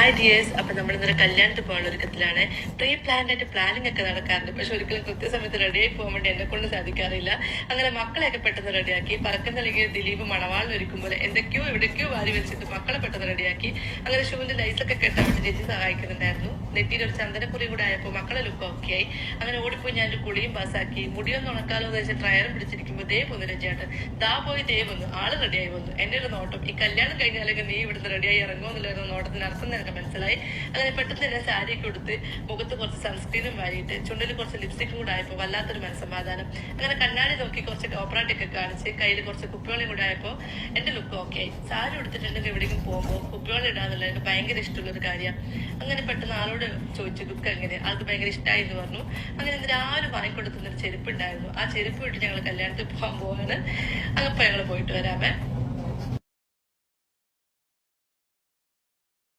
Hi dears. അപ്പൊ നമ്മൾ ഇന്നലെ കല്യാണത്തിന് പോകാനുള്ള ഒരുക്കത്തിലാണ്. പ്രീ പ്ലാൻഡ് ആയിട്ട് പ്ലാനിങ് ഒക്കെ നടക്കാറുണ്ട്, പക്ഷെ ഒരിക്കലും കൃത്യസമയത്ത് റെഡിയായി പോകാൻ വേണ്ടി എന്നെ കൊണ്ട് സാധിക്കാറില്ല. അങ്ങനെ മക്കളെയൊക്കെ പെട്ടെന്ന് റെഡിയാക്കി, പറക്കുന്നില്ലെങ്കിൽ ദിലീപ് മണവാളിൽ ഒരുക്കുമ്പോൾ എന്തൊക്കെയോ എവിടേക്കോ വാരി വെച്ചിട്ട് മക്കളെ പെട്ടെന്ന് റെഡിയാക്കി. അങ്ങനെ ഷൂവിന്റെ ലൈസൊക്കെ കെട്ടാൻ വേണ്ടി ചേച്ചി സഹായിക്കുന്നുണ്ടായിരുന്നു. നെറ്റിയിൽ ഒരു ചന്ദനക്കുറി കൂടെ ആയപ്പോൾ മക്കളെ ലുക്ക് ഓക്കെ ആയി. അങ്ങനെ ഓടിപ്പോയി ഞാൻ ഒരു കുളിയും പാസ്സാക്കി. മുടിയൊന്നും ഉണക്കാലോ എന്ന് വെച്ചാൽ ട്രയറും പിടിച്ചിരിക്കുമ്പോൾ ദേ പോന്നു രജയാട്ട്. ദാ പോയി ദേ വന്നു, ആള് റെഡിയായി വന്നു. എന്റെ ഒരു നോട്ടം, ഈ കല്യാണം കഴിഞ്ഞാലൊക്കെ നീ ഇവിടുന്ന് റെഡിയായി ഇറങ്ങുമോ എന്നുള്ള നോട്ടത്തിന് അർത്ഥം നിനക്ക് മനസ്സിലായി. അങ്ങനെ പെട്ടെന്ന് തന്നെ സാരിയൊക്കെ കൊടുത്ത് മുഖത്ത് കുറച്ച് സൺസ്ക്രീനും വാരിയിട്ട് ചുണ്ടിൽ കുറച്ച് ലിപ്സ്റ്റിക്കും കൂടെ ആയപ്പോൾ വല്ലാത്തൊരു മനസ്സമാധാനം. അങ്ങനെ കണ്ണാടി നോക്കി കുറച്ച് ഓപ്പറായിട്ടൊക്കെ കാണിച്ച് കയ്യിൽ കുറച്ച് കുപ്പിയോളം കൂടെ ആയപ്പോൾ എന്റെ ലുക്ക് ഓക്കെ ആയി. സാരി എടുത്തിട്ടുണ്ടെങ്കിൽ എവിടേക്കും പോകുമ്പോൾ കുപ്പിയോളം ഇടാന്നുള്ളത് എനിക്ക് ഭയങ്കര ഇഷ്ടമുള്ളൊരു കാര്യമാണ്. അങ്ങനെ പെട്ടെന്ന് ആളോട് ചോദിച്ചു ലുക്ക് എങ്ങനെ, ആൾക്ക് ഭയങ്കര ഇഷ്ടമായി എന്ന് പറഞ്ഞു. അങ്ങനെ രാവിലെ വാങ്ങിക്കൊടുത്തുന്നൊരു ചെരുപ്പ് ഉണ്ടായിരുന്നു. ആ ചെരുപ്പ് ഇട്ട് ഞങ്ങൾ കല്യാണത്തിൽ പോകാൻ പോവാണ്. അങ്ങപ്പോൾ ഞങ്ങൾ പോയിട്ട് വരാമേ.